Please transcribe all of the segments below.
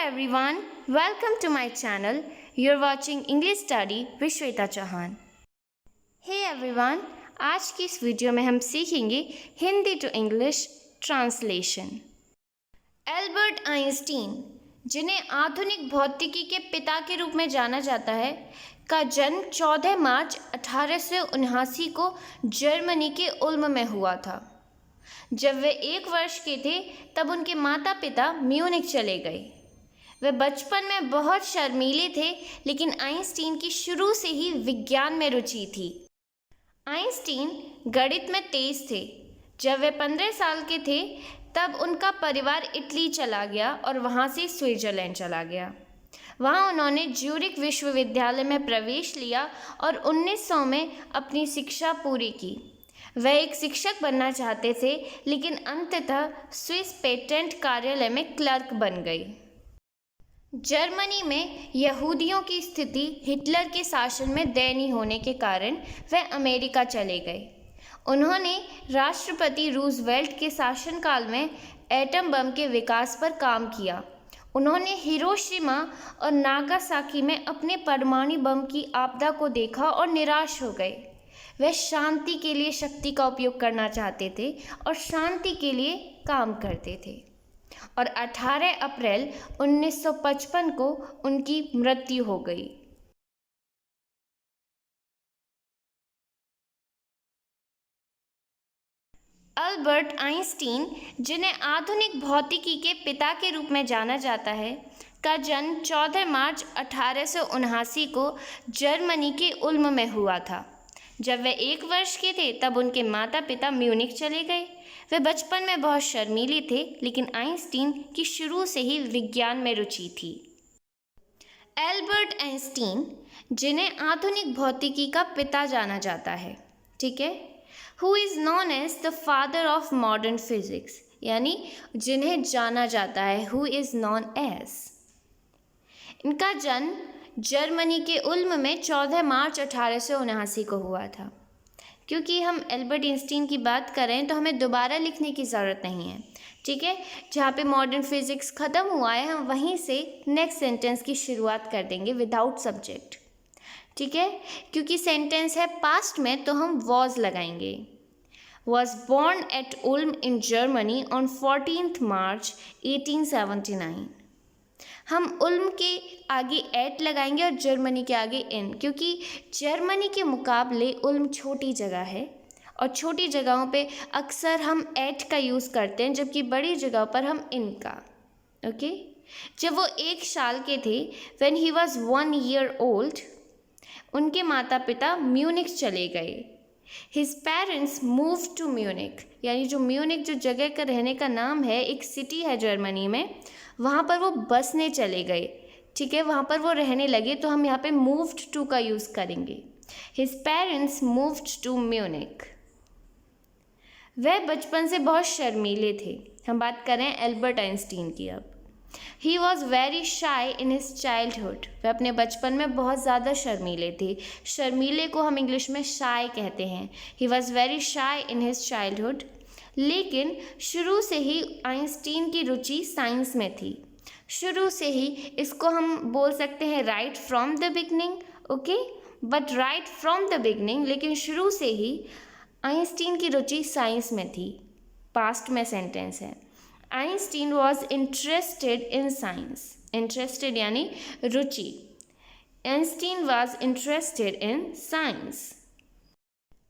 everyone, welcome to my channel. You're watching English Study with Shweta Chauhan. Hey everyone, आज की इस video में हम सीखेंगे Hindi to English translation. Albert Einstein, जिन्हें आधुनिक भौतिकी के पिता के रूप में जाना जाता है, का जन्म 14 मार्च 1879 को जर्मनी के उल्म में हुआ था। जब वे 1 वर्ष के थे तब उनके माता पिता म्यूनिख चले गए। वे बचपन में बहुत शर्मीले थे, लेकिन आइंस्टीन की शुरू से ही विज्ञान में रुचि थी। आइंस्टीन गणित में तेज थे। जब वे 15 साल के थे तब उनका परिवार इटली चला गया और वहाँ से स्विट्ज़रलैंड चला गया। वहाँ उन्होंने ज्यूरिख विश्वविद्यालय में प्रवेश लिया और 1900 में अपनी शिक्षा पूरी की। वह एक शिक्षक बनना चाहते थे, लेकिन अंततः स्विस पेटेंट कार्यालय में क्लर्क बन गए। जर्मनी में यहूदियों की स्थिति हिटलर के शासन में दयनीय होने के कारण वह अमेरिका चले गए। उन्होंने राष्ट्रपति रूजवेल्ट के शासनकाल में एटम बम के विकास पर काम किया। उन्होंने हिरोशिमा और नागासाकी में अपने परमाणु बम की आपदा को देखा और निराश हो गए। वे शांति के लिए शक्ति का उपयोग करना चाहते थे और शांति के लिए काम करते थे, और 18 अप्रैल 1955 को उनकी मृत्यु हो गई। अल्बर्ट आइंस्टीन, जिन्हें आधुनिक भौतिकी के पिता के रूप में जाना जाता है, का जन्म 14 मार्च 1879 को जर्मनी के उल्म में हुआ था। जब वे 1 वर्ष के थे तब उनके माता पिता म्यूनिख चले गए। वे बचपन में बहुत शर्मीले थे, लेकिन आइंस्टीन की शुरू से ही विज्ञान में रुचि थी। एल्बर्ट आइंस्टीन, जिन्हें आधुनिक भौतिकी का पिता जाना जाता है, ठीक है, who is known as the father of modern physics, यानी जिन्हें जाना जाता है हु इज़ नॉन एज। इनका जन्म जर्मनी के उल्म में 14 मार्च 1879 को हुआ था। क्योंकि हम एल्बर्ट आइंस्टीन की बात कर रहे हैं तो हमें दोबारा लिखने की ज़रूरत नहीं है, ठीक है। जहाँ पे मॉडर्न फिजिक्स ख़त्म हुआ है हम वहीं से नेक्स्ट सेंटेंस की शुरुआत कर देंगे विदाउट सब्जेक्ट, ठीक है। क्योंकि सेंटेंस है पास्ट में तो हम वॉज लगाएंगे। Was born at Uloom in Germany on 14 मार्च 1879। हम उल्म के आगे एट लगाएंगे और जर्मनी के आगे इन, क्योंकि जर्मनी के मुकाबले उल्म छोटी जगह है और छोटी जगहों पे अक्सर हम एट का यूज़ करते हैं, जबकि बड़ी जगह पर हम इन का। ओके। जब वो 1 साल के थे, when he was 1 year old, उनके माता पिता म्यूनिख चले गए। His parents move to Munich, यानी जो म्यूनिख जो जगह का रहने का नाम है, एक सिटी है जर्मनी में, वहाँ पर वो बसने चले गए, ठीक है, वहाँ पर वो रहने लगे। तो हम यहाँ पे मूव्ड टू का यूज़ करेंगे। His parents moved to Munich. वह बचपन से बहुत शर्मीले थे। हम बात कर रहे हैं एल्बर्ट आइंस्टीन की अब। He was very shy in his childhood. वह अपने बचपन में बहुत ज़्यादा शर्मीले थे। शर्मीले को हम इंग्लिश में शाई कहते हैं। He was very shy in his childhood. लेकिन शुरू से ही आइंस्टीन की रुचि साइंस में थी। शुरू से ही इसको हम बोल सकते हैं right from the beginning, okay, but right from the beginning, लेकिन शुरू से ही आइंस्टीन की रुचि साइंस में थी। पास्ट में सेंटेंस है। Einstein was interested in science. Interested यानी रुचि। Einstein was interested in science.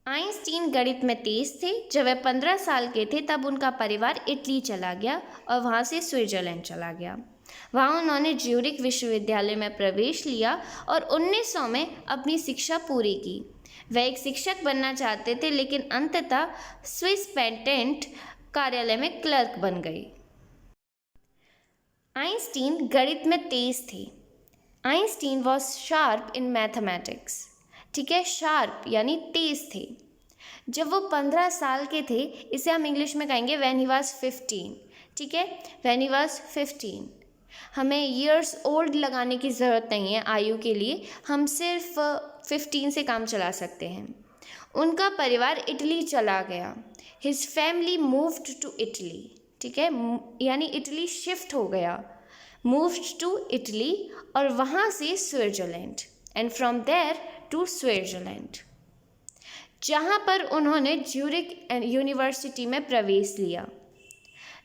Einstein गणित में तेज थे। जब वह 15 साल के थे तब उनका परिवार इटली चला गया और वहाँ से स्विट्ज़रलैंड चला गया। वहाँ उन्होंने ज्यूरिख विश्वविद्यालय में प्रवेश लिया और 1900 में अपनी शिक्षा पूरी की। वह एक शिक्षक बनना चाहते थे, लेकिन अंततः स्विस पेटेंट कार्यालय में क्लर्क बन गए। आइंस्टीन गणित में तेज थे। Einstein was sharp in mathematics, ठीक है, शार्प यानी तेज थे। जब वो 15 साल के थे, इसे हम इंग्लिश में कहेंगे व्हेन ही वाज 15, ठीक है, व्हेन ही वाज 15। हमें ईयर्स ओल्ड लगाने की ज़रूरत नहीं है आयु के लिए, हम सिर्फ 15 से काम चला सकते हैं। उनका परिवार इटली चला गया। His family moved to Italy, ठीक है, यानी इटली शिफ्ट हो गया। मूव्ड टू इटली और वहाँ से Switzerland and from there to Switzerland, जहाँ पर उन्होंने ज्यूरिख यूनिवर्सिटी में प्रवेश लिया।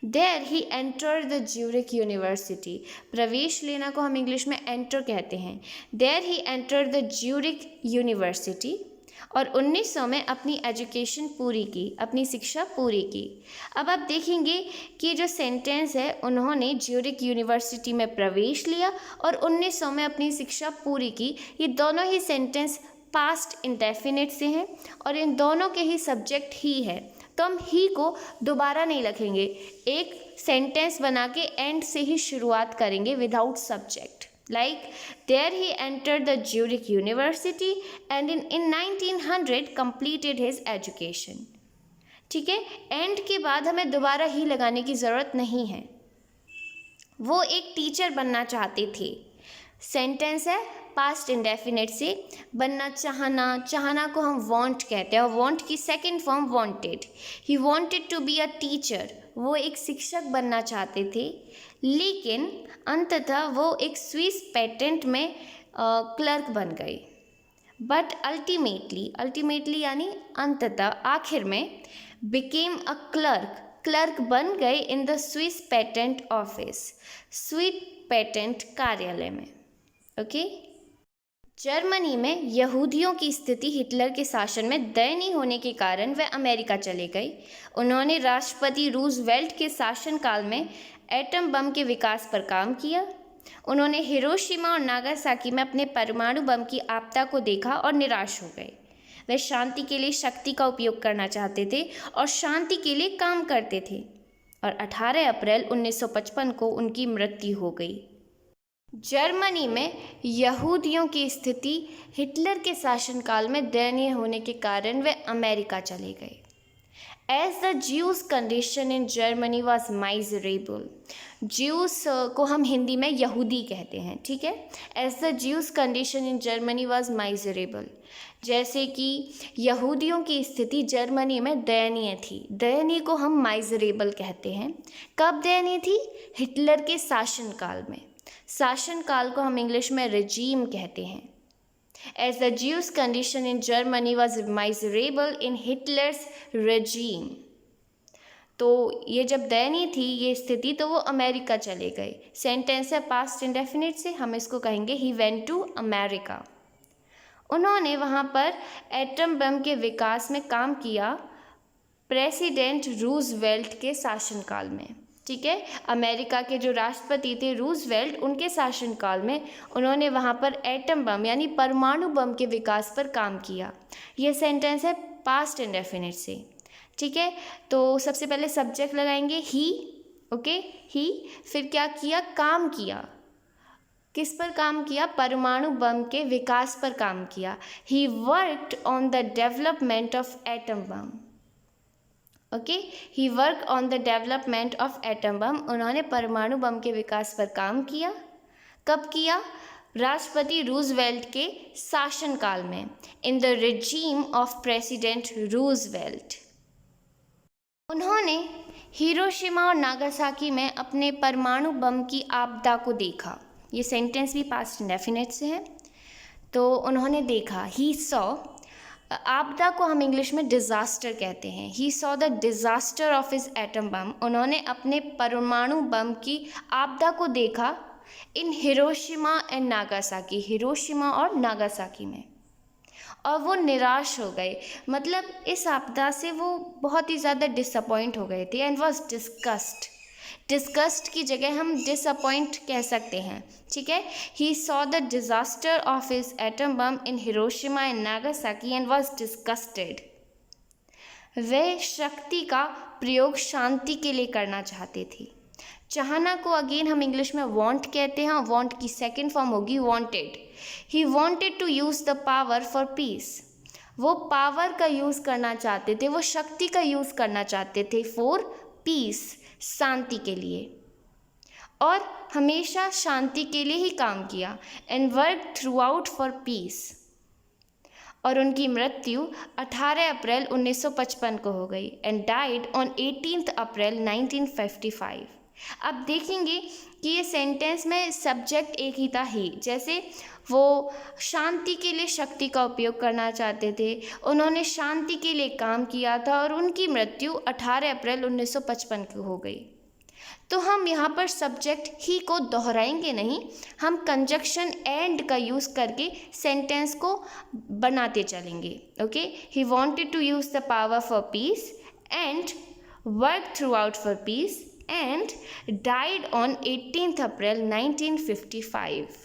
There he enter the Zurich university, प्रवेश लेना को हम इंग्लिश में एंटर कहते हैं। There he enter the Zurich university और 1900 में अपनी एजुकेशन पूरी की, अपनी शिक्षा पूरी की। अब आप देखेंगे कि जो सेंटेंस है, उन्होंने ज्यूरिख यूनिवर्सिटी में प्रवेश लिया और 1900 में अपनी शिक्षा पूरी की, ये दोनों ही सेंटेंस पास्ट इंडेफिनिट से हैं और इन दोनों के ही सब्जेक्ट ही है, तो हम ही को दोबारा नहीं लिखेंगे, एक सेंटेंस बना के एंड से ही शुरुआत करेंगे without subject. Like there he entered the Zurich university and in 1900 completed his education। ठीक है, एंड के बाद हमें दोबारा ही लगाने की ज़रूरत नहीं है। वो एक टीचर बनना चाहते थे, सेंटेंस है पास्ट इंडेफिनिट से, बनना चाहना, चाहना को हम वांट कहते हैं और वांट की second form wanted. He wanted to be a teacher, वो एक शिक्षक बनना चाहते थे, लेकिन अंततः वो एक स्विस पेटेंट में क्लर्क बन गए। बट अल्टीमेटली यानी अंततः, आखिर में, बिकेम अ क्लर्क बन गए in the Swiss patent office, Swiss patent कार्यालय में। ओके। जर्मनी में यहूदियों की स्थिति हिटलर के शासन में दयनीय होने के कारण वे अमेरिका चले गए। उन्होंने राष्ट्रपति रूजवेल्ट के शासनकाल में एटम बम के विकास पर काम किया। उन्होंने हिरोशिमा और नागासाकी में अपने परमाणु बम की आपदा को देखा और निराश हो गए। वे शांति के लिए शक्ति का उपयोग करना चाहते थे और शांति के लिए काम करते थे और 18 अप्रैल 1955 को उनकी मृत्यु हो गई। जर्मनी में यहूदियों की स्थिति हिटलर के शासनकाल में दयनीय होने के कारण वे अमेरिका चले गए। As the Jews condition in Germany was miserable, Jews को हम हिंदी में यहूदी कहते हैं, ठीक है। As the Jews condition in Germany was miserable, जैसे कि यहूदियों की स्थिति जर्मनी में दयनीय थी, दयनीय को हम माइजरेबल कहते हैं। कब दयनीय थी? हिटलर के शासनकाल में। शासनकाल को हम इंग्लिश में रेजीम कहते हैं। As the Jews condition in Germany was miserable in Hitler's regime, तो ये जब दयनीय थी ये स्थिति, तो वो अमेरिका चले गए। सेंटेंस है पास्ट इंडेफिनिट से, हम इसको कहेंगे ही वेंट टू अमेरिका। उन्होंने वहाँ पर एटम बम के विकास में काम किया प्रेसिडेंट रूजवेल्ट के शासनकाल में, ठीक है। अमेरिका के जो राष्ट्रपति थे रूजवेल्ट, उनके शासनकाल में उन्होंने वहाँ पर एटम बम यानी परमाणु बम के विकास पर काम किया। यह सेंटेंस है पास्ट इंडेफिनिट से, ठीक है। तो सबसे पहले सब्जेक्ट लगाएंगे ही, ओके, ही। फिर क्या किया? काम किया। किस पर काम किया? परमाणु बम के विकास पर काम किया। He worked on the development of atom bomb, okay, he work on the development of atom bomb, उन्होंने परमाणु बम के विकास पर काम किया। कब किया? राष्ट्रपति रूजवेल्ट के शासनकाल में, in the regime of president Roosevelt. उन्होंने हिरोशिमा और नागासाकी में अपने परमाणु बम की आपदा को देखा। ये सेंटेंस भी पास्ट इंडेफिनिट से है। तो उन्होंने देखा, ही सॉ, आपदा को हम इंग्लिश में डिज़ास्टर कहते हैं। ही saw the disaster of his atom बम, उन्होंने अपने परमाणु बम की आपदा को देखा इन हिरोशिमा एंड नागासाकी, हिरोशिमा और नागासाकी में, और वो निराश हो गए। मतलब इस आपदा से वो बहुत ही ज़्यादा डिसअपॉइंट हो गए थे एंड वॉज डिस्गस्ट। डिस्गस्ट की जगह हम डिसअपॉइंट कह सकते हैं, ठीक है। He saw the disaster of his atom bomb in Hiroshima and Nagasaki and was disgusted. वे शक्ति का प्रयोग शांति के लिए करना चाहते थे। चाहना को अगेन हम इंग्लिश में वांट कहते हैं, वांट की सेकंड फॉर्म होगी wanted. He wanted to use the power for peace, वो पावर का यूज़ करना चाहते थे, वो शक्ति का यूज़ करना चाहते थे फॉर पीस, शांति के लिए, और हमेशा शांति के लिए ही काम किया। And work throughout for piece, और उनकी मृत्यु 18 अप्रैल 1955 को हो गई। एंड डाइड ऑन 18 अप्रैल 1955, अब देखेंगे कि ये सेंटेंस में सब्जेक्ट एक ही था, ही। जैसे वो शांति के लिए शक्ति का उपयोग करना चाहते थे, उन्होंने शांति के लिए काम किया था और उनकी मृत्यु 18 अप्रैल 1955 को हो गई। तो हम यहाँ पर सब्जेक्ट ही को दोहराएंगे नहीं, हम कंजक्शन एंड का यूज़ करके सेंटेंस को बनाते चलेंगे। Okay, he wanted to use the power for peace and work throughout for peace and died on 18th April 1955.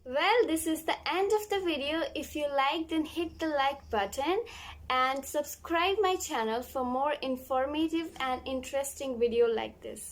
Well, this is the end of the video. If you liked, then hit the like button and subscribe my channel for more informative and interesting video like this.